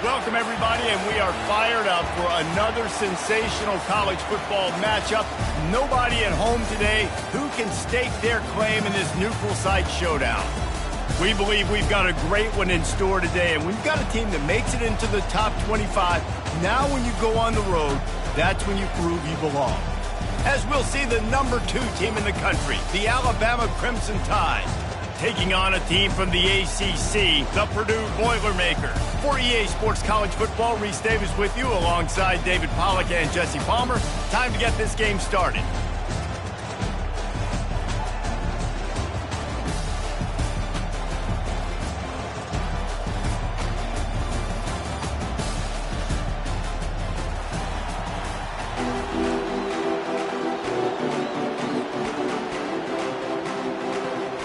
Welcome, everybody, and we are fired up for another sensational college football matchup. Nobody at home today who can stake their claim in this neutral site showdown. We believe we've got a great one in store today, and we've got a team that makes it into the top 25. Now when you go on the road, that's when you prove you belong. As we'll see the number 2 team in the country, the Alabama Crimson Tide, taking on a team from the ACC, the Purdue Boilermakers. For EA Sports College Football, Reese Davis with you alongside David Pollack and Jesse Palmer. Time to get this game started.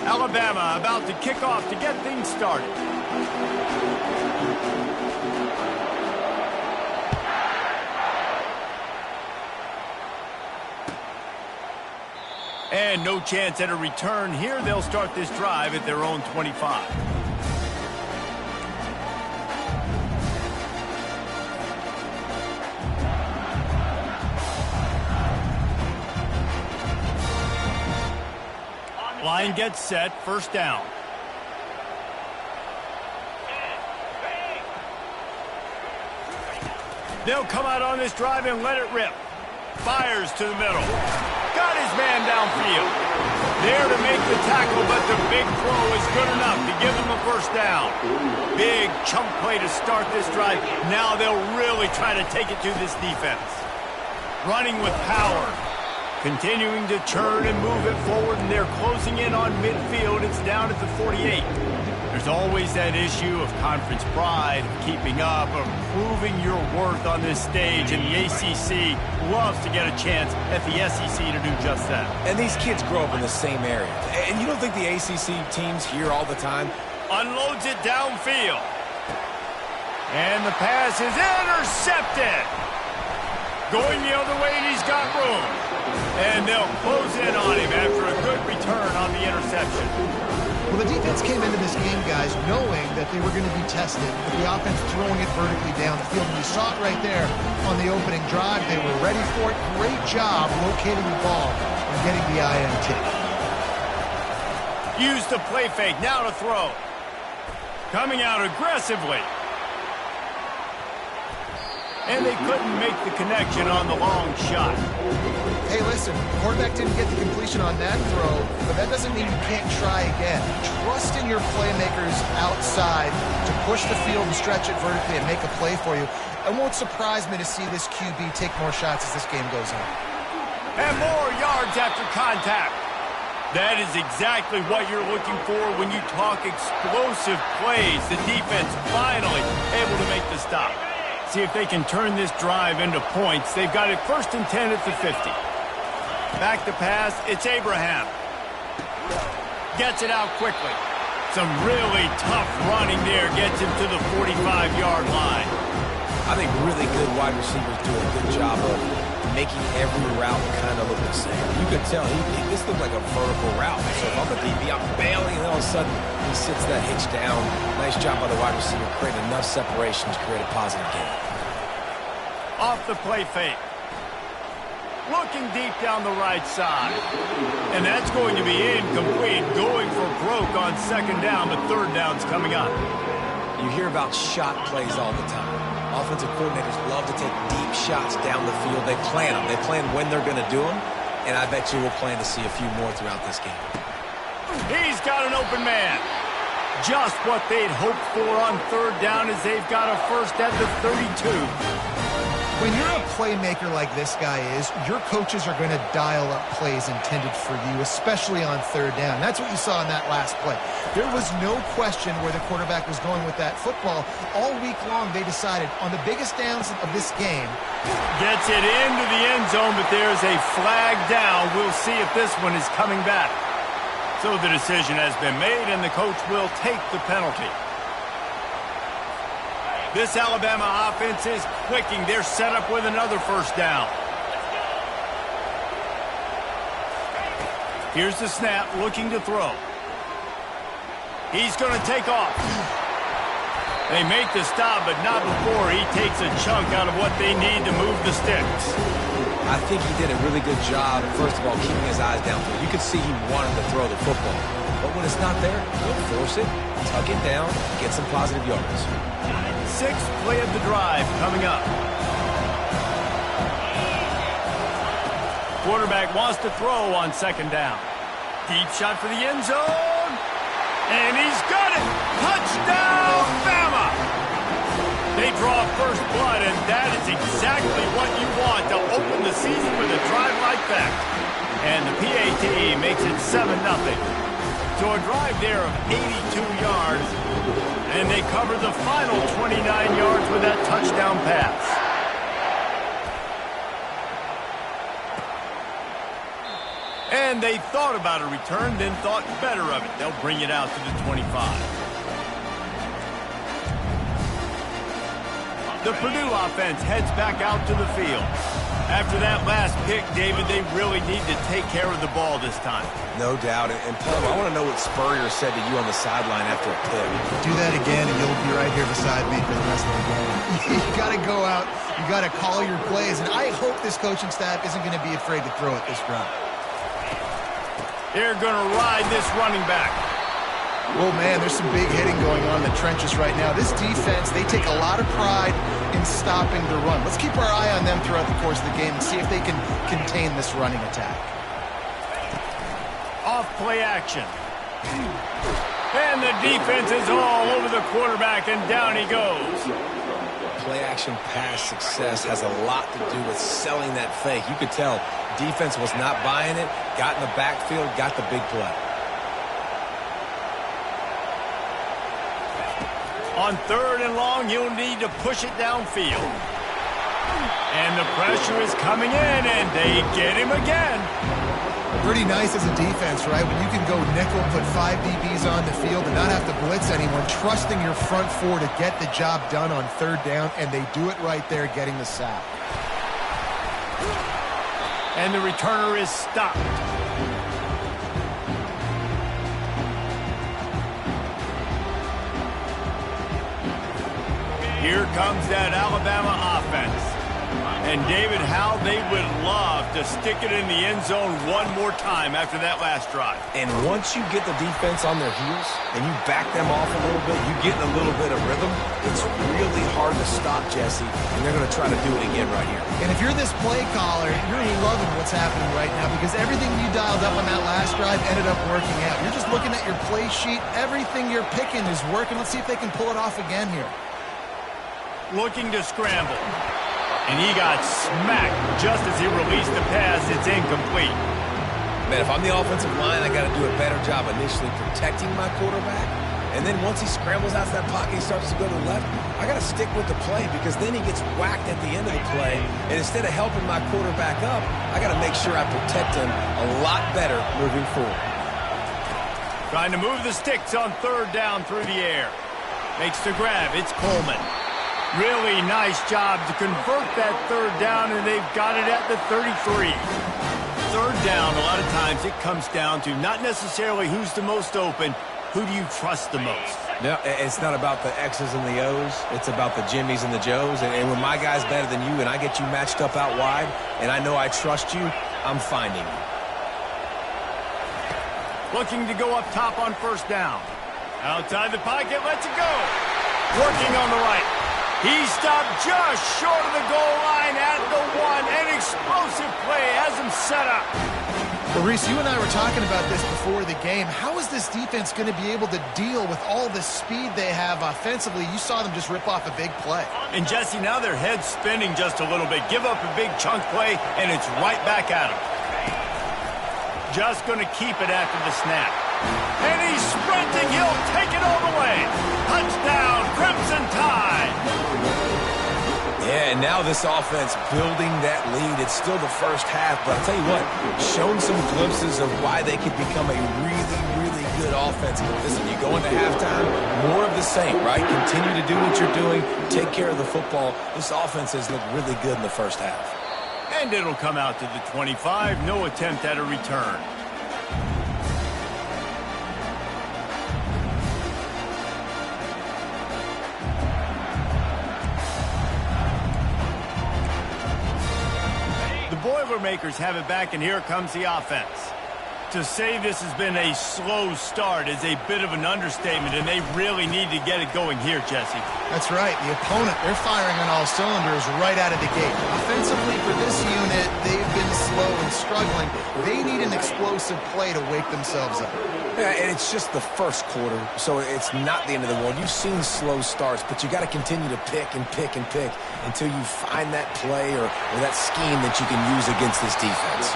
Alabama about to kick off to get things started. And no chance at a return here. They'll start this drive at their own 25. Line gets set, first down. They'll come out on this drive and let it rip. Fires to the middle. Got his man downfield. There to make the tackle, but the big throw is good enough to give them a first down. Big chunk play to start this drive. Now they'll really try to take it to this defense. Running with power. Continuing to churn and move it forward, and they're closing in on midfield. It's down at the 48. There's always that issue of conference pride, of keeping up, of proving your worth on this stage, and the ACC loves to get a chance at the SEC to do just that. And these kids grow up in the same area. And you don't think the ACC team's here all the time? Unloads it downfield. And the pass is intercepted. Going the other way, and he's got room. And they'll close in on him after a good return on the interception. Well, the defense came into this game, guys, knowing that they were going to be tested with the offense throwing it vertically down the field. And you saw it right there on the opening drive. They were ready for it. Great job locating the ball and getting the INT. Use the play fake. Now to throw. Coming out aggressively. And they couldn't make the connection on the long shot. Hey, listen, the quarterback didn't get the completion on that throw, but that doesn't mean you can't try again. Trust in your playmakers outside to push the field and stretch it vertically and make a play for you. It won't surprise me to see this QB take more shots as this game goes on. And more yards after contact. That is exactly what you're looking for when you talk explosive plays. The defense finally able to make the stop. See if they can turn this drive into points. They've got it 1st and 10 at the 50. Back to pass, it's Abraham. Gets it out quickly. Some really tough running there. Gets him to the 45-yard line. I think really good wide receivers do a good job of making every route kind of look the same. You can tell this looked like a vertical route. So if I'm a DB, I'm bailing, and all of a sudden he sits that hitch down. Nice job by the wide receiver, creating enough separation to create a positive game. Off the play fake. Looking deep down the right side. And that's going to be incomplete. Going for broke on 2nd down, but 3rd down's coming up. You hear about shot plays all the time. Offensive coordinators love to take deep shots down the field. They plan them. They plan when they're going to do them. And I bet you we'll plan to see a few more throughout this game. He's got an open man. Just what they'd hoped for on 3rd down as they've got a first at the 32. When you're a playmaker like this guy is, your coaches are going to dial up plays intended for you, especially on 3rd down. That's what you saw in that last play. There was no question where the quarterback was going with that football. All week long, they decided on the biggest downs of this game. Gets it into the end zone, but there's a flag down. We'll see if this one is coming back. So the decision has been made, and the coach will take the penalty. This Alabama offense is clicking. They're set up with another 1st down. Here's the snap, looking to throw. He's going to take off. They make the stop, but not before he takes a chunk out of what they need to move the sticks. I think he did a really good job, first of all, keeping his eyes downfield. You could see he wanted to throw the football. But when it's not there, he'll force it, tuck it down, get some positive yards. Sixth play of the drive coming up. Quarterback wants to throw on second down. Deep shot for the end zone. And he's got it. Touchdown, Bama! They draw first blood, and that is exactly what you want to open the season with a drive like that. And the PAT makes it 7-0. So a drive there of 82 yards, and they cover the final 29 yards with that touchdown pass. And they thought about a return, then thought better of it. They'll bring it out to the 25. The Purdue offense heads back out to the field. After that last pick, David, they really need to take care of the ball this time. No doubt. And Paul, I want to know what Spurrier said to you on the sideline after a pick. Do that again, and you'll be right here beside me for the rest of the game. You got to go out. You got to call your plays. And I hope this coaching staff isn't going to be afraid to throw it this route. They're going to ride this running back. Oh, man, there's some big hitting going on in the trenches right now. This defense, they take a lot of pride in stopping the run. Let's keep our eye on them throughout the course of the game and see if they can contain this running attack. Off play action. And the defense is all over the quarterback, and down he goes. Play action pass success has a lot to do with selling that fake. You could tell defense was not buying it, got in the backfield, got the big play. On third and long, you'll need to push it downfield. And the pressure is coming in, and they get him again. Pretty nice as a defense, right? When you can go nickel, put 5 DBs on the field and not have to blitz anyone, trusting your front four to get the job done on third down, and they do it right there, getting the sack. And the returner is stopped. Here comes that Alabama offense. And David, how they would love to stick it in the end zone one more time after that last drive. And once you get the defense on their heels and you back them off a little bit, you get in a little bit of rhythm, it's really hard to stop, Jesse, and they're going to try to do it again right here. And if you're this play caller, you're loving what's happening right now because everything you dialed up on that last drive ended up working out. You're just looking at your play sheet. Everything you're picking is working. Let's see if they can pull it off again here. Looking to scramble. And he got smacked just as he released the pass. It's incomplete. Man, if I'm the offensive line, I got to do a better job initially protecting my quarterback. And then once he scrambles out of that pocket, he starts to go to the left, I got to stick with the play because then he gets whacked at the end of the play. And instead of helping my quarterback up, I got to make sure I protect him a lot better moving forward. Trying to move the sticks on third down through the air. Makes the grab. It's Coleman. Really nice job to convert that third down, and they've got it at the 33. Third down, a lot of times it comes down to not necessarily who's the most open, who do you trust the most? No, it's not about the X's and the O's. It's about the Jimmys and the Joes. And when my guy's better than you and I get you matched up out wide, and I know I trust you, I'm finding you. Looking to go up top on first down. Outside the pocket, lets it go. Working on the right. He stopped just short of the goal line at the 1. An explosive play has him set up. Well, Reese, you and I were talking about this before the game. How is this defense going to be able to deal with all the speed they have offensively? You saw them just rip off a big play. And, Jesse, now their head's spinning just a little bit. Give up a big chunk play, and it's right back at him. Just going to keep it after the snap. And he's sprinting. He'll take it all the way. Touchdown, Crimson Tide. Yeah, and now this offense building that lead. It's still the first half, but I'll tell you what, shown some glimpses of why they could become a really, really good offense. Listen, you go into halftime, more of the same, right? Continue to do what you're doing, take care of the football. This offense has looked really good in the first half. And it'll come out to the 25. No attempt at a return. Boilermakers have it back, and here comes the offense. To say this has been a slow start is a bit of an understatement, and they really need to get it going here, Jesse. That's right. The opponent, they're firing on all cylinders right out of the gate. Offensively, for this unit, they've been slow and struggling. They need an explosive play to wake themselves up. Yeah, and it's just the first quarter, so it's not the end of the world. You've seen slow starts, but you got to continue to pick and pick and pick until you find that play or that scheme that you can use against this defense.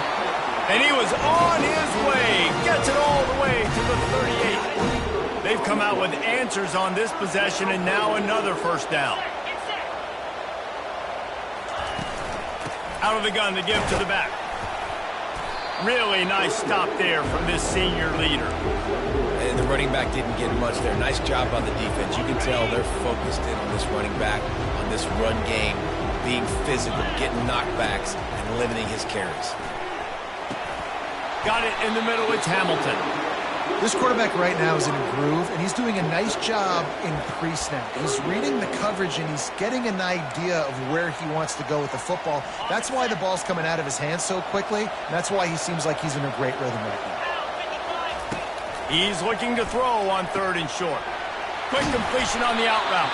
And he was on his way. Gets it all the way to the 38. They've come out with answers on this possession, and now another first down. Out of the gun to give to the back. Really nice stop there from this senior leader. And the running back didn't get much there. Nice job by the defense. You can tell they're focused in on this running back, on this run game, being physical, getting knockbacks, and limiting his carries. Got it in the middle. It's Hamilton. This quarterback right now is in a groove, and he's doing a nice job in pre-snap. He's reading the coverage, and he's getting an idea of where he wants to go with the football. That's why the ball's coming out of his hands so quickly, and that's why he seems like he's in a great rhythm right now. He's looking to throw on 3rd and short. Quick completion on the out route.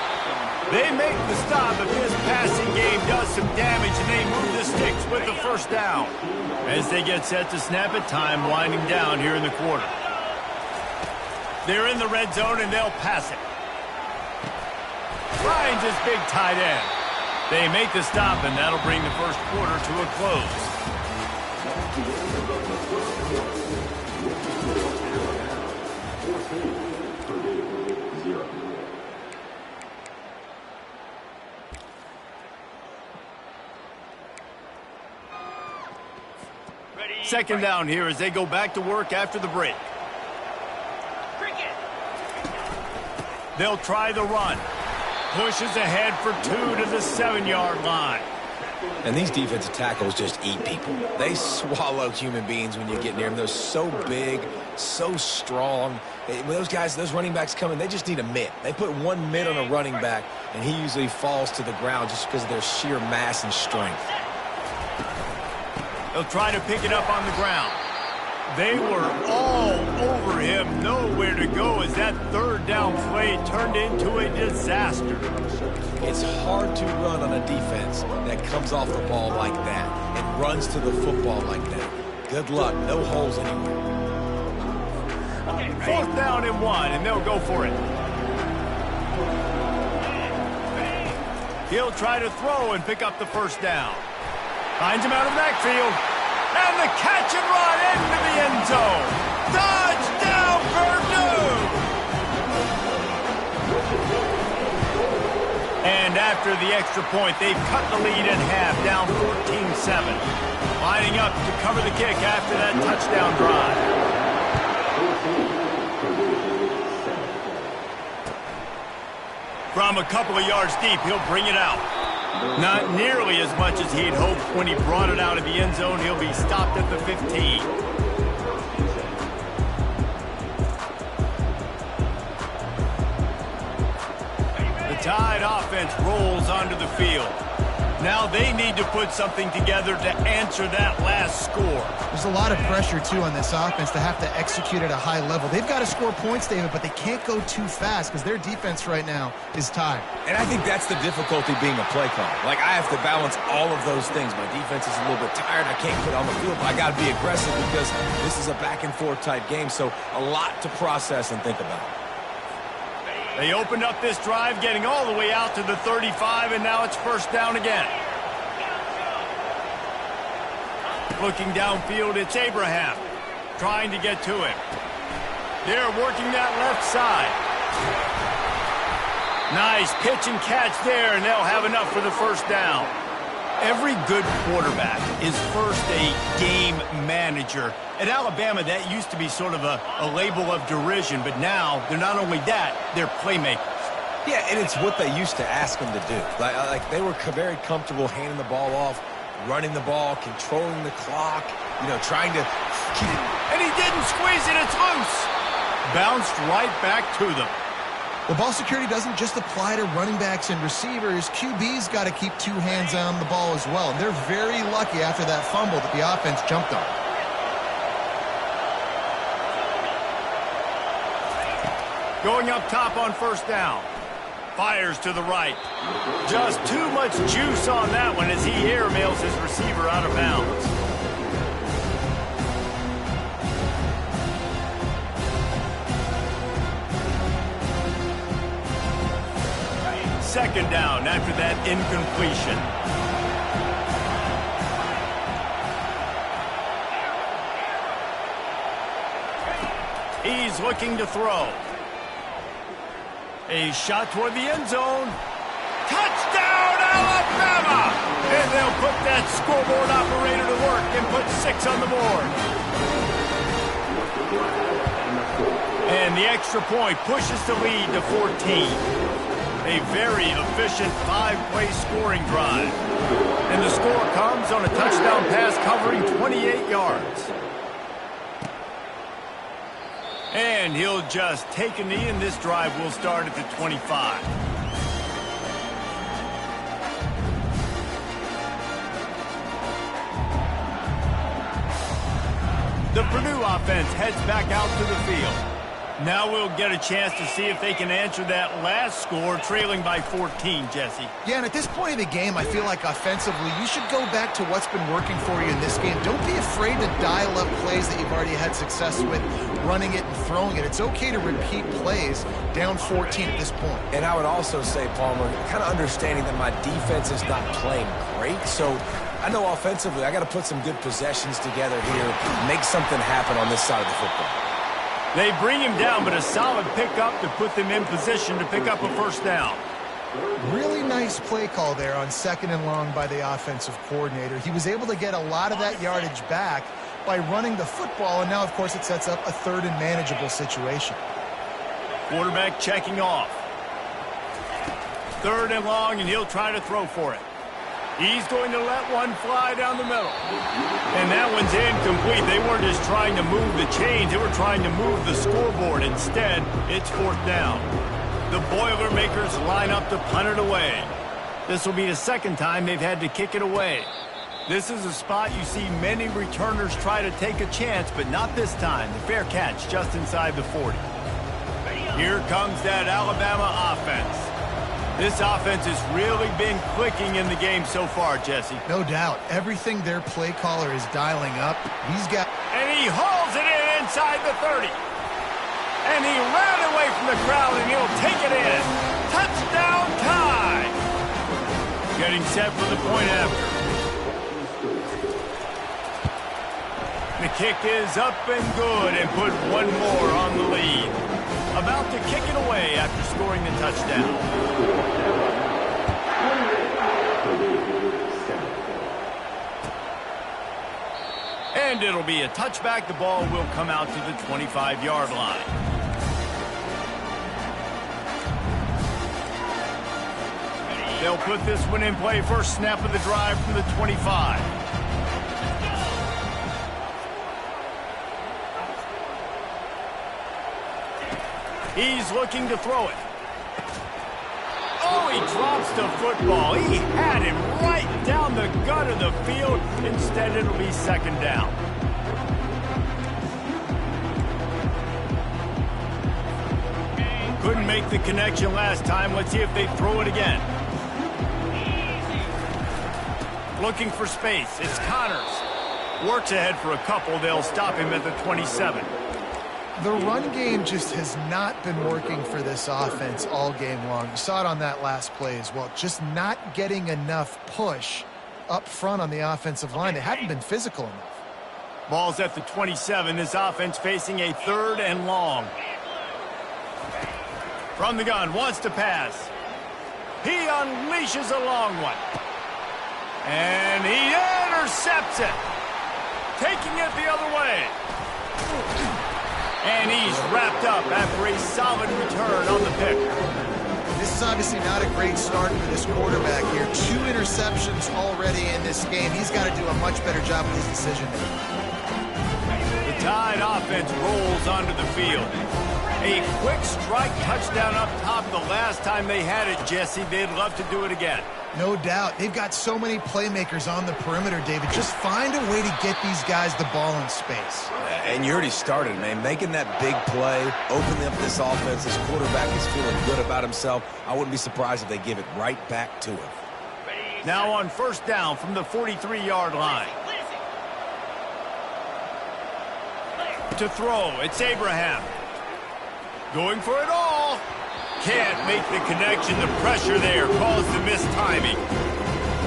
They make the stop if his passing game does some damage, and they move the sticks with the first down. As they get set to snap it, time winding down here in the quarter. They're in the red zone, and they'll pass it. Finds his big tight end. They make the stop, and that'll bring the first quarter to a close. Second down here as they go back to work after the break. They'll try the run. Pushes ahead for 2 to the 7-yard line. And these defensive tackles just eat people. They swallow human beings when you get near them. They're so big, so strong. When those guys, those running backs come in, they just need a mitt. They put one mitt on a running back, and he usually falls to the ground just because of their sheer mass and strength. They'll try to pick it up on the ground. They were all over him, nowhere to go as that 3rd down play turned into a disaster. It's hard to run on a defense that comes off the ball like that and runs to the football like that. Good luck, no holes anywhere. 4th down and 1, and they'll go for it. He'll try to throw and pick up the first down. Finds him out of the backfield. And the catch and run into the end zone. Touchdown, Purdue! And after the extra point, they've cut the lead in half, down 14-7. Lining up to cover the kick after that touchdown drive. From a couple of yards deep, he'll bring it out. Not nearly as much as he'd hoped when he brought it out of the end zone. He'll be stopped at the 15. The Tide offense rolls onto the field. Now they need to put something together to answer that last score. There's a lot of pressure, too, on this offense to have to execute at a high level. They've got to score points, David, but they can't go too fast because their defense right now is tired. And I think that's the difficulty being a play caller. Like, I have to balance all of those things. My defense is a little bit tired. I can't put it on the field, but I got to be aggressive because this is a back-and-forth type game, so a lot to process and think about. They opened up this drive, getting all the way out to the 35, and now it's first down again. Looking downfield, it's Abraham, trying to get to him. They're working that left side. Nice pitch and catch there, and they'll have enough for the first down. Every good quarterback is first a game manager. At Alabama, that used to be sort of a label of derision, but now they're not only that, they're playmakers. Yeah, and it's what they used to ask them to do. Like they were very comfortable handing the ball off, running the ball, controlling the clock, trying to keep it. And he didn't squeeze it, it's loose. Bounced right back to them. Well, ball security doesn't just apply to running backs and receivers. QB's got to keep two hands on the ball as well. And they're very lucky after that fumble that the offense jumped on. Going up top on first down. Fires to the right. Just too much juice on that one as he airmails his receiver out of bounds. Second down after that incompletion. He's looking to throw. A shot toward the end zone. Touchdown, Alabama! And they'll put that scoreboard operator to work and put 6 on the board. And the extra point pushes the lead to 14. A very efficient 5-play scoring drive. And the score comes on a touchdown pass covering 28 yards. And he'll just take a knee, and this drive will start at the 25. The Purdue offense heads back out to the field. Now we'll get a chance to see if they can answer that last score, trailing by 14, Jesse. Yeah, and at this point of the game, I feel like offensively, you should go back to what's been working for you in this game. Don't be afraid to dial up plays that you've already had success with, running it and throwing it. It's okay to repeat plays down 14 at this point. And I would also say, Palmer, kind of understanding that my defense is not playing great, so I know offensively I got to put some good possessions together here, make something happen on this side of the football. They bring him down, but a solid pickup to put them in position to pick up a first down. Really nice play call there on 2nd and long by the offensive coordinator. He was able to get a lot of that yardage back by running the football, and now, of course, it sets up a 3rd and manageable situation. Quarterback checking off. 3rd and long, and he'll try to throw for it. He's going to let one fly down the middle. And that one's incomplete. They weren't just trying to move the chains. They were trying to move the scoreboard. Instead, it's 4th down. The Boilermakers line up to punt it away. This will be the 2nd time they've had to kick it away. This is a spot you see many returners try to take a chance, but not this time. The fair catch just inside the 40. Here comes that Alabama offense. This offense has really been clicking in the game so far, Jesse. No doubt. Everything their play caller is dialing up, he's got... And he hauls it in inside the 30. And he ran away from the crowd, and he'll take it in. Touchdown tie. Getting set for the point after. The kick is up and good, and put one more on the lead. About to kick it away after scoring the touchdown. And it'll be a touchback. The ball will come out to the 25-yard line. They'll put this one in play. First snap of the drive from the 25. He's looking to throw it. Oh, he drops the football. He had him right down the gut of the field. Instead, it'll be 2nd down. Couldn't make the connection last time. Let's see if they throw it again. Looking for space. It's Connors. Works ahead for a couple. They'll stop him at the 27. The run game just has not been working for this offense all game long. You saw it on that last play as well. Just not getting enough push up front on the offensive line. They haven't been physical enough. Ball's at the 27. This offense facing a 3rd and long. From the gun, wants to pass. He unleashes a long one. And he intercepts it. Taking it the other way. And he's wrapped up after a solid return on the pick. This is obviously not a great start for this quarterback here. 2 interceptions already in this game. He's got to do a much better job with his decision making. The tide offense rolls onto the field. A quick strike touchdown up top the last time they had it, Jesse. They'd love to do it again. No doubt. They've got so many playmakers on the perimeter, David. Just find a way to get these guys the ball in space. And you already started, man. Making that big play, opening up this offense. This quarterback is feeling good about himself. I wouldn't be surprised if they give it right back to him. Now on first down from the 43-yard line. To throw, it's Abraham. Going for it all. Can't make the connection. The pressure there caused the missed timing.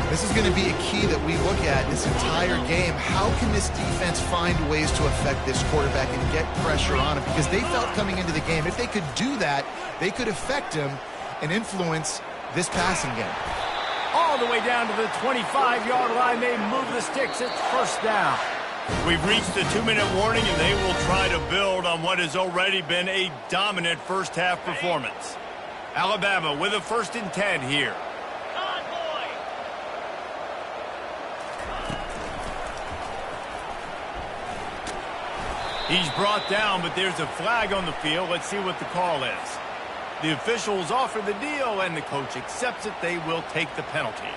This is going to be a key that we look at this entire game. How can this defense find ways to affect this quarterback and get pressure on him? Because they felt coming into the game, if they could do that, they could affect him and influence this passing game. All the way down to the 25-yard line. They move the sticks. It's first down. We've reached the 2-minute warning, and they will try to build on what has already been a dominant first-half performance. Alabama with a 1st and 10 here. He's brought down, but there's a flag on the field. Let's see what the call is. The officials offer the deal, and the coach accepts it. They will take the penalty.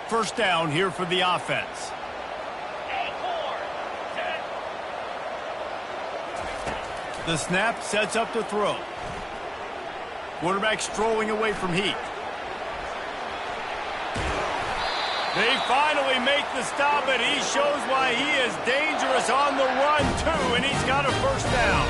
First down here for the offense. The snap sets up the throw. Quarterback strolling away from Heath. They finally make the stop, and he shows why he is dangerous on the run, too, and he's got a first down.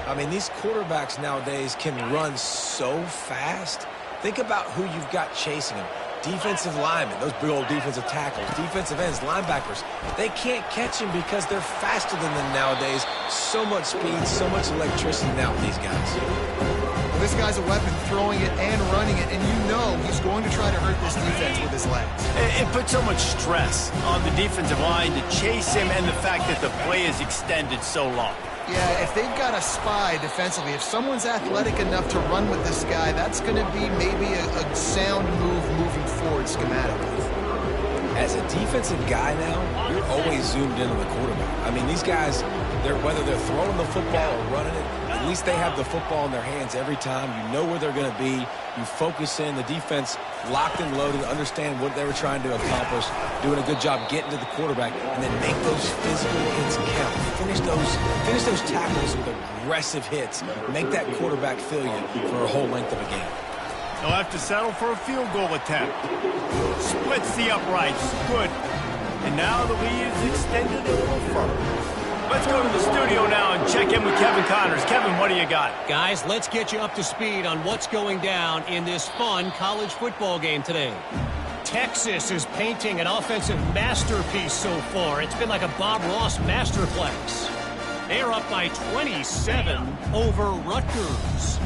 I mean, these quarterbacks nowadays can run so fast. Think about who you've got chasing them. Defensive linemen, those big old defensive tackles, defensive ends, linebackers. They can't catch him because they're faster than them nowadays. So much speed, so much electricity now with these guys. Well, this guy's a weapon, throwing it and running it, and you know he's going to try to hurt this defense with his legs. It puts so much stress on the defensive line to chase him, and the fact that the play is extended so long. Yeah, if they've got a spy defensively, if someone's athletic enough to run with this guy, that's going to be maybe a sound move moving forward schematically. As a defensive guy now, you're always zoomed in on the quarterback. I mean, these guys, whether they're throwing the football or running it, at least they have the football in their hands every time. You know where they're going to be. You focus in. The defense locked and loaded, understand what they were trying to accomplish, doing a good job getting to the quarterback, and then make those physical hits count. Finish those tackles with aggressive hits. Make that quarterback feel you for a whole length of a game. He'll have to settle for a field goal attempt. Splits the uprights. Good. And now the lead is extended a little further. Let's go to the studio now and check in with Kevin Connors. Kevin, what do you got? Guys, let's get you up to speed on what's going down in this fun college football game today. Texas is painting an offensive masterpiece so far. It's been like a Bob Ross masterclass. They're up by 27 over Rutgers.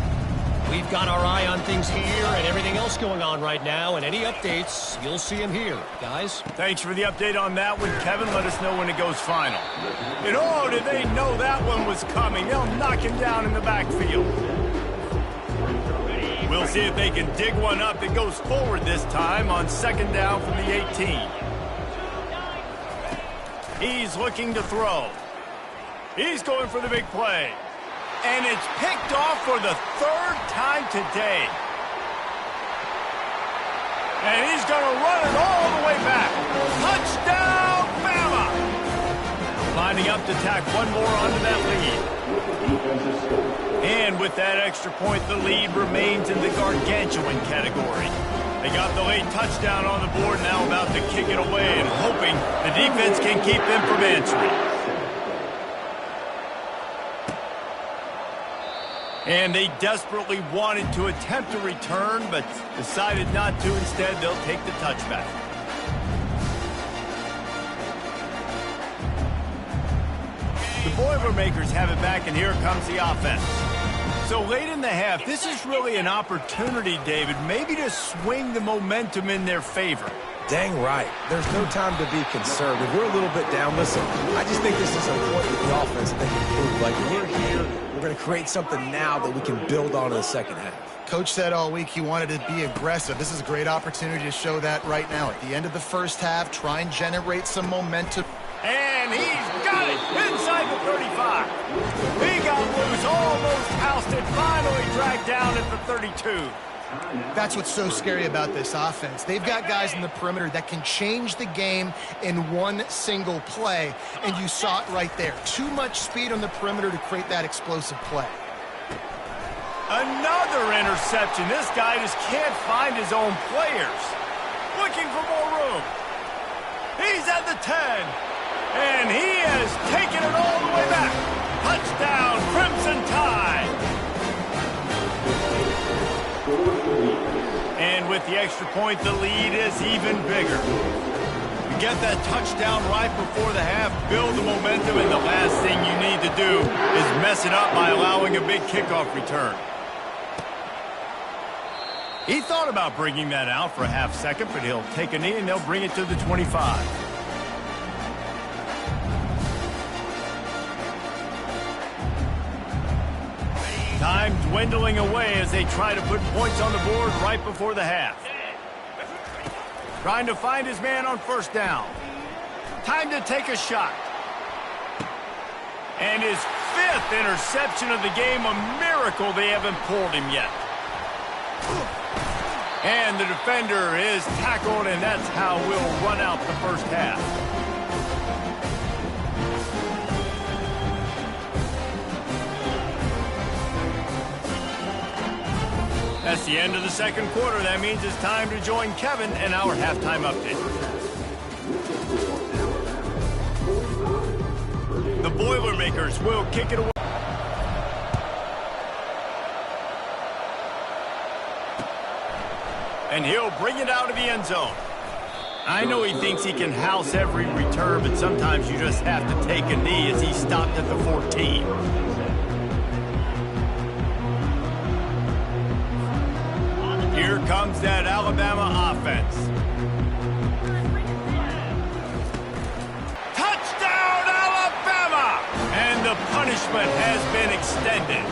We've got our eye on things here and everything else going on right now, and any updates, you'll see them here. Guys? Thanks for the update on that one, Kevin. Let us know when it goes final. And oh, did they know that one was coming? They'll knock him down in the backfield. We'll see if they can dig one up that goes forward this time on 2nd down from the 18. He's looking to throw. He's going for the big play. And it's picked off for the 3rd time today. And he's going to run it all the way back. Touchdown, Bama! Lining up to tack one more onto that lead. And with that extra point, the lead remains in the gargantuan category. They got the late touchdown on the board, now about to kick it away and hoping the defense can keep them from answering. And they desperately wanted to attempt a return, but decided not to. Instead, they'll take the touchback. The Boilermakers have it back, and here comes the offense. So late in the half, this is really an opportunity, David, maybe to swing the momentum in their favor. Dang right. There's no time to be conservative. We're a little bit down. Listen, I just think this is a point with the offense that they can prove. Like, we're here, We're going to create something now that we can build on in the second half. Coach said all week he wanted to be aggressive. This is a great opportunity to show that right now. At the end of the first half, try and generate some momentum. And he's got it inside the 35. He got loose, almost ousted, finally dragged down at the 32. That's what's so scary about this offense. They've got guys in the perimeter that can change the game in one single play, and you saw it right there. Too much speed on the perimeter to create that explosive play. Another interception. This guy just can't find his own players. Looking for more room. He's at the 10. And he has taken it all the way back. Touchdown, Crimson Tide. And with the extra point, the lead is even bigger. You get that touchdown right before the half, build the momentum, and the last thing you need to do is mess it up by allowing a big kickoff return. He thought about bringing that out for a half second, but he'll take a knee and they'll bring it to the 25. Time dwindling away as they try to put points on the board right before the half. Trying to find his man on first down. Time to take a shot. And his 5th interception of the game, a miracle they haven't pulled him yet. And the defender is tackled, and that's how we'll run out the first half. That's the end of the second quarter. That means it's time to join Kevin and our halftime update. The Boilermakers will kick it away. And he'll bring it out of the end zone. I know he thinks he can house every return, but sometimes you just have to take a knee as he stopped at the 14. Here comes that Alabama offense. Touchdown, Alabama! And the punishment has been extended.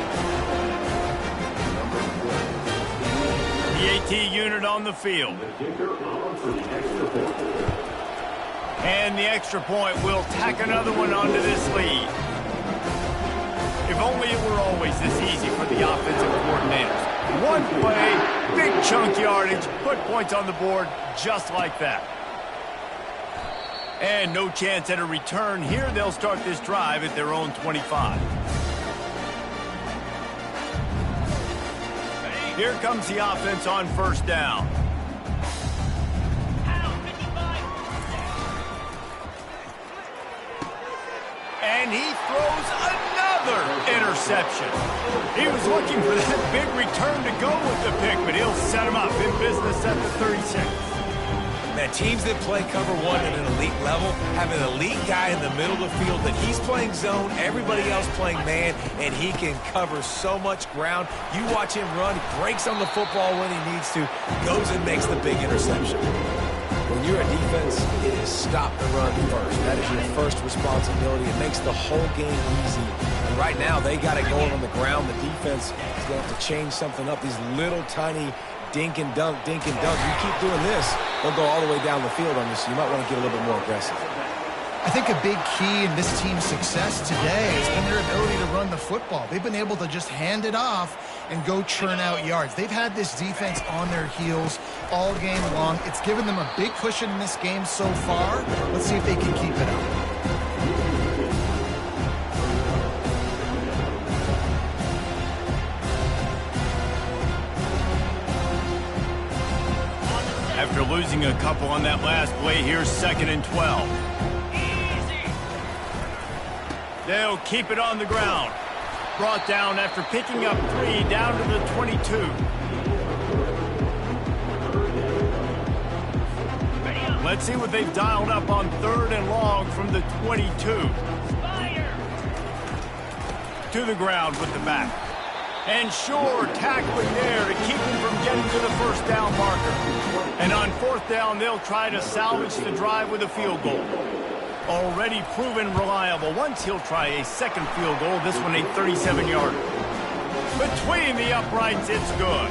The AT unit on the field. And the extra point will tack another one onto this lead. If only it were always this easy for the offensive coordinators. One play, big chunk yardage, put points on the board just like that. And no chance at a return here. They'll start this drive at their own 25. Here comes the offense on first down. And he throws another interception. He was looking for that big return to go with the pick, but he'll set him up in business at the 36. Man, teams that play cover one at an elite level have an elite guy in the middle of the field that he's playing zone, everybody else playing man, and he can cover so much ground. You watch him run, he breaks on the football when he needs to, goes and makes the big interception. When you're a defense, it is stop the run first. That is your first responsibility. It makes the whole game easy. And right now, they got it going on the ground. The defense is going to have to change something up. These little tiny dink and dunk, dink and dunk. You keep doing this, they'll go all the way down the field on you, so you might want to get a little bit more aggressive. I think a big key in this team's success today has been their ability to run the football. They've been able to just hand it off and go churn out yards. They've had this defense on their heels all game long. It's given them a big cushion in this game so far. Let's see if they can keep it up. After losing a couple on that last play, here's 2nd and 12. They'll keep it on the ground. Brought down after picking up 3 down to the 22. Let's see what they've dialed up on 3rd and long from the 22. To the ground with the back. And sure, tackling there to keep him from getting to the first down marker. And on 4th down, they'll try to salvage the drive with a field goal. Already proven reliable. Once he'll try a second field goal, this one a 37-yarder. Between the uprights, it's good.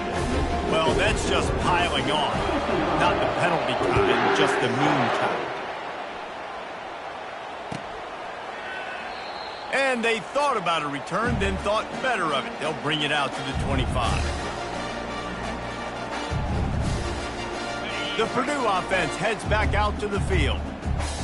Well, that's just piling on. Not the penalty kind, just the mean kind. And they thought about a return, then thought better of it. They'll bring it out to the 25. The Purdue offense heads back out to the field.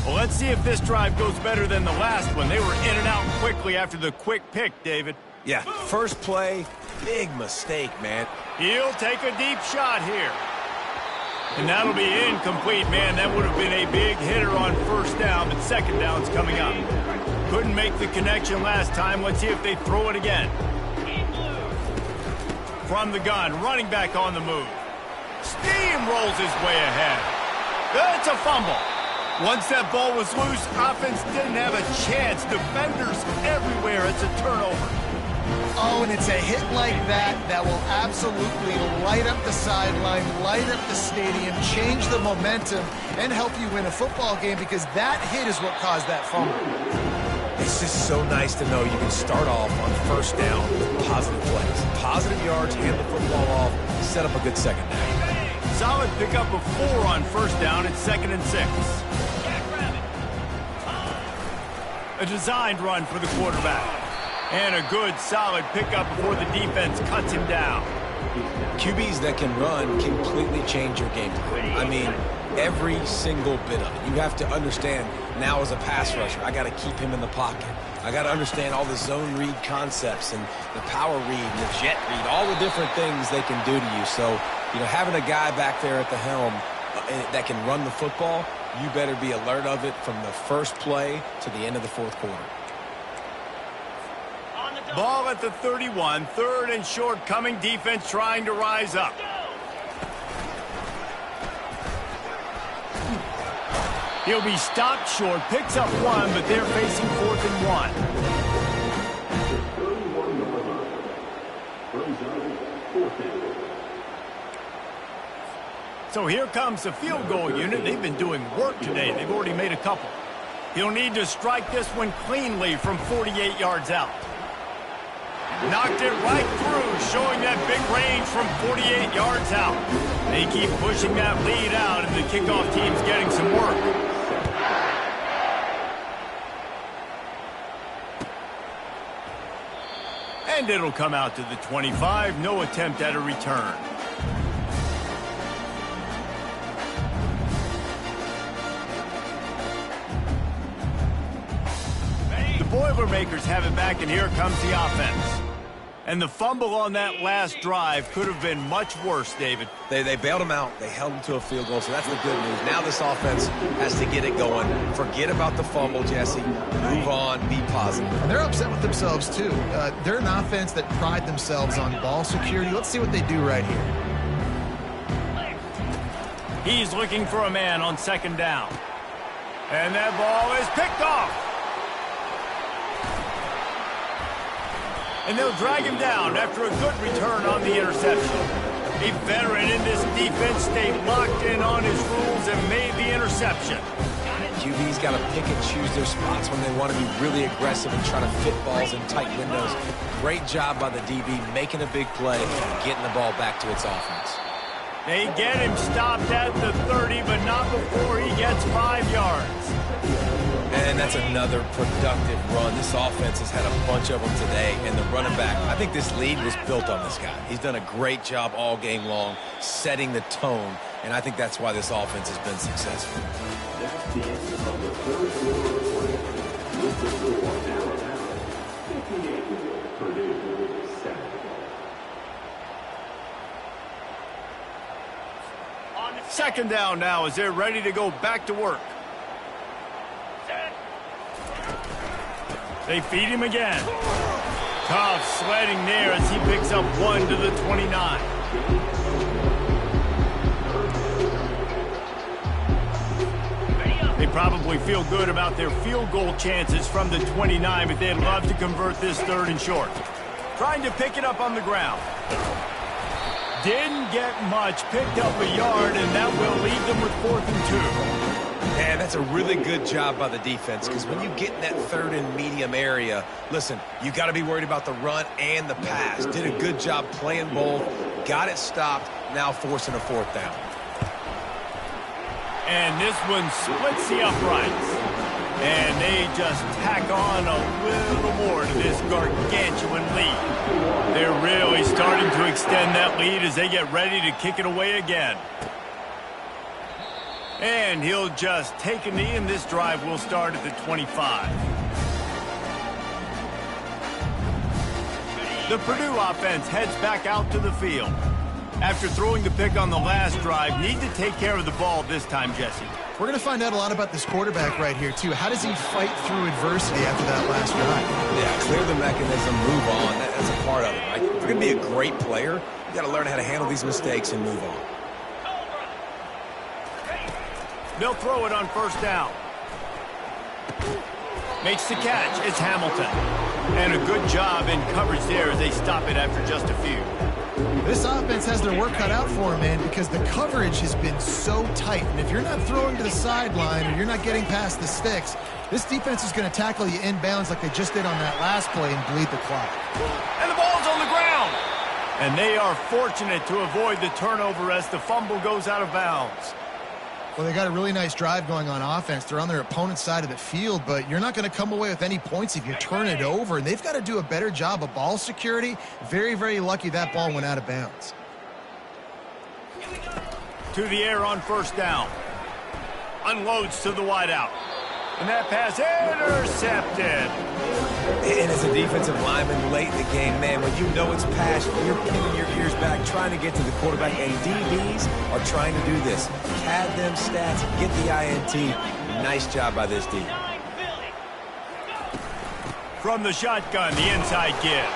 Well, let's see if this drive goes better than the last one. They were in and out quickly after the quick pick, David. Yeah, first play, big mistake, man. He'll take a deep shot here. And that'll be incomplete, man. That would have been a big hitter on first down, but second down's coming up. Couldn't make the connection last time. Let's see if they throw it again. From the gun, running back on the move. Steamrolls his way ahead. That's a fumble. Once that ball was loose, offense didn't have a chance. Defenders everywhere. It's a turnover. Oh, and it's a hit like that that will absolutely light up the sideline, light up the stadium, change the momentum, and help you win a football game because that hit is what caused that fumble. It's just so nice to know you can start off on first down with positive plays. Positive yards, hand the football off, set up a good second down. Solid pickup of 4 on first down. It's 2nd and 6. A designed run for the quarterback. And a good, solid pickup before the defense cuts him down. QBs that can run completely change your game plan. I mean, every single bit of it. You have to understand now as a pass rusher, I got to keep him in the pocket. I got to understand all the zone read concepts and the power read and the jet read, all the different things they can do to you. So, you know, having a guy back there at the helm that can run the football, you better be alert of it from the first play to the end of the fourth quarter. Ball at the 31, 3rd and short coming, defense trying to rise up. He'll be stopped short, picks up 1, but they're facing 4th and 1. So here comes the field goal unit. They've been doing work today. They've already made a couple. He'll need to strike this one cleanly from 48 yards out. Knocked it right through, showing that big range from 48 yards out. They keep pushing that lead out, and the kickoff team's getting some work. And it'll come out to the 25. No attempt at a return. The Boilermakers have it back, and here comes the offense. And the fumble on that last drive could have been much worse, David. They bailed him out. They held him to a field goal, so that's the good news. Now this offense has to get it going. Forget about the fumble, Jesse. Move on. Be positive. And they're upset with themselves, too. They're an offense that pride themselves on ball security. Let's see what they do right here. He's looking for a man on 2nd down. And that ball is picked off. And they'll drag him down after a good return on the interception. A veteran in this defense stayed locked in on his rules and made the interception. QB's got to pick and choose their spots when they want to be really aggressive and try to fit balls in tight windows. Great job by the DB making a big play and getting the ball back to its offense. They get him stopped at the 30, but not before he gets 5 yards. And that's another productive run. This offense has had a bunch of them today, and the running back, I think this lead was built on this guy. He's done a great job all game long, setting the tone, and I think that's why this offense has been successful. Second down now as they're ready to go back to work. They feed him again. Tough sledding there as he picks up 1 to the 29. They probably feel good about their field goal chances from the 29, but they'd love to convert this 3rd and short. Trying to pick it up on the ground. Didn't get much, picked up a yard, and that will leave them with 4th and 2. Man, that's a really good job by the defense, because when you get in that third and medium area, listen, you got to be worried about the run and the pass. Did a good job playing both, got it stopped, now forcing a fourth down. And this one splits the uprights. And they just tack on a little more to this gargantuan lead. They're really starting to extend that lead as they get ready to kick it away again. And he'll just take a knee, and this drive will start at the 25. The Purdue offense heads back out to the field. After throwing the pick on the last drive, need to take care of the ball this time, Jesse. We're going to find out a lot about this quarterback right here, too. How does he fight through adversity after that last drive? Yeah, clear the mechanism, move on. That's a part of it, right? If you're going to be a great player, you got to learn how to handle these mistakes and move on. They'll throw it on first down. Makes the catch. It's Hamilton. And a good job in coverage there as they stop it after just a few. This offense has their work cut out for them, man, because the coverage has been so tight. And if you're not throwing to the sideline or you're not getting past the sticks, this defense is going to tackle you inbounds like they just did on that last play and bleed the clock. And the ball's on the ground. And they are fortunate to avoid the turnover as the fumble goes out of bounds. Well, they got a really nice drive going on offense. They're on their opponent's side of the field, but you're not going to come away with any points if you turn it over. And they've got to do a better job of ball security. Very, very lucky that ball went out of bounds. To the air on first down. Unloads to the wideout. And that pass intercepted. And as a defensive lineman late in the game, man, when you know it's passed, you're pinning your ears back, trying to get to the quarterback, and DBs are trying to do this. Pad them stats, get the INT. Nice job by this D. From the shotgun, the inside give.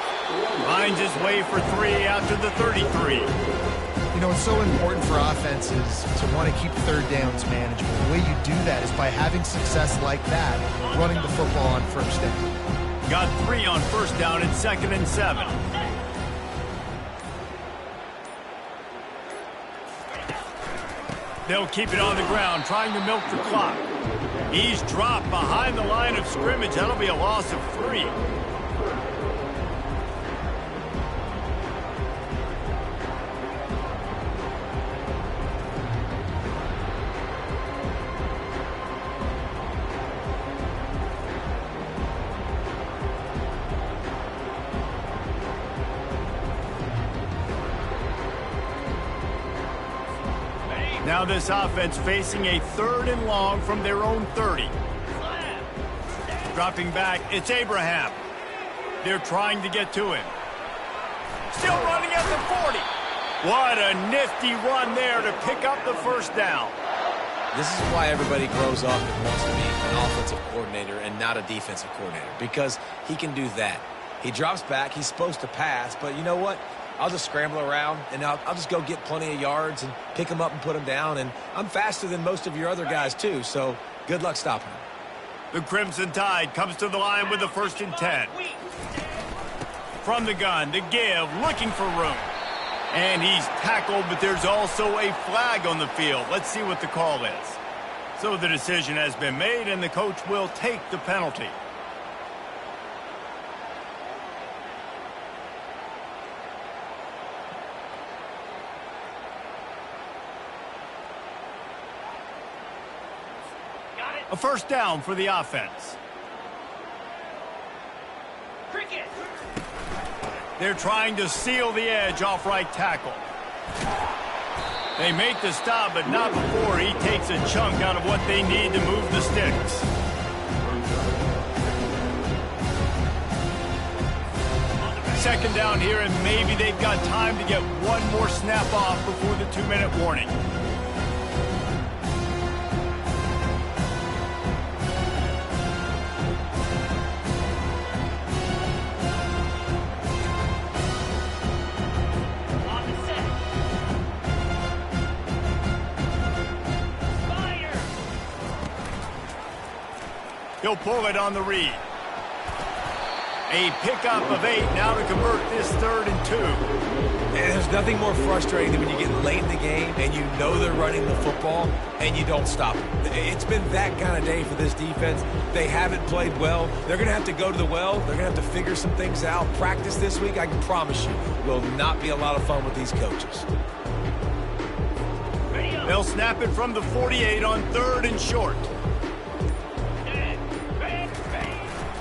Finds his way for 3 out to the 33. You know, it's so important for offenses to want to keep third downs manageable. The way you do that is by having success like that, running the football on first down. Got 3 on first down and 2nd and 7. They'll keep it on the ground, trying to milk the clock. He's dropped behind the line of scrimmage. That'll be a loss of 3. Now this offense facing a 3rd and long from their own 30. Dropping back, it's Abraham. They're trying to get to him. Still running at the 40. What a nifty run there to pick up the first down. This is why everybody grows up and wants to be an offensive coordinator and not a defensive coordinator, because he can do that. He drops back, he's supposed to pass, but you know what? I'll just scramble around, and I'll just go get plenty of yards and pick them up and put them down. And I'm faster than most of your other guys, too, so good luck stopping them. The Crimson Tide comes to the line with a 1st and 10. From the gun, the give, looking for room. And he's tackled, but there's also a flag on the field. Let's see what the call is. So the decision has been made, and the coach will take the penalty. A first down for the offense. Cricket. They're trying to seal the edge off right tackle. They make the stop, but not before he takes a chunk out of what they need to move the sticks. Second down here, and maybe they've got time to get one more snap off before the 2-minute warning. He'll pull it on the read. A pickup of 8 now to convert this 3rd and 2. And there's nothing more frustrating than when you get late in the game and you know they're running the football and you don't stop them. It's been that kind of day for this defense. They haven't played well. They're going to have to go to the well. They're going to have to figure some things out. Practice this week, I can promise you, will not be a lot of fun with these coaches. They'll snap it from the 48 on 3rd and short.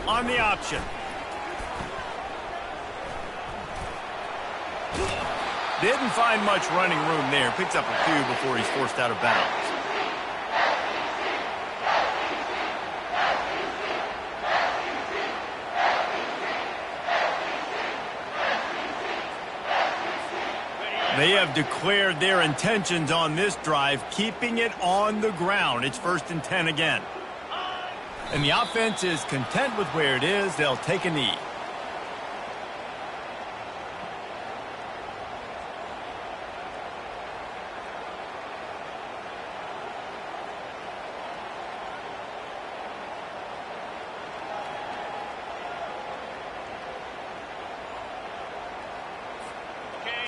On the option. Didn't find much running room there. Picks up a few before he's forced out of bounds. They have declared their intentions on this drive, keeping it on the ground. It's 1st and 10 again. And the offense is content with where it is. They'll take a knee.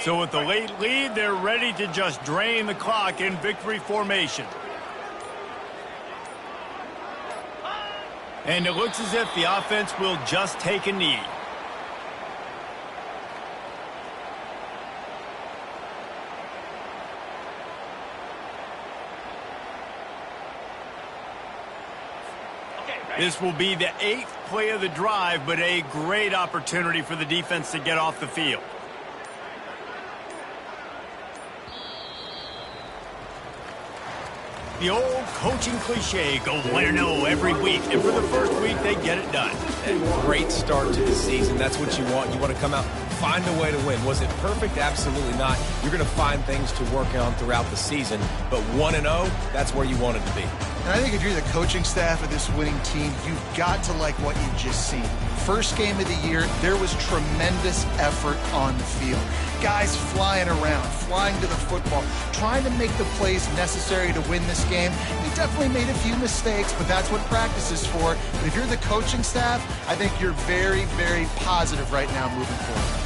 So with the late lead, they're ready to just drain the clock in victory formation. And it looks as if the offense will just take a knee. This will be the 8th play of the drive, but a great opportunity for the defense to get off the field. The old coaching cliche, go 1-0 every week, and for the first week, they get it done. A great start to the season. That's what you want. You want to come out, find a way to win. Was it perfect? Absolutely not. You're going to find things to work on throughout the season, but 1-0, that's where you want it to be. And I think if you're the coaching staff of this winning team, you've got to like what you've just seen. First game of the year, there was tremendous effort on the field. Guys flying around, flying to the football, trying to make the plays necessary to win this game. We definitely made a few mistakes, but that's what practice is for. But if you're the coaching staff, I think you're very, very positive right now moving forward.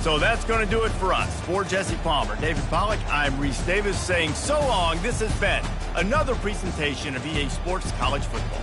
So that's going to do it for us. For Jesse Palmer, David Pollack, I'm Reese Davis saying so long. This has been another presentation of EA Sports College Football.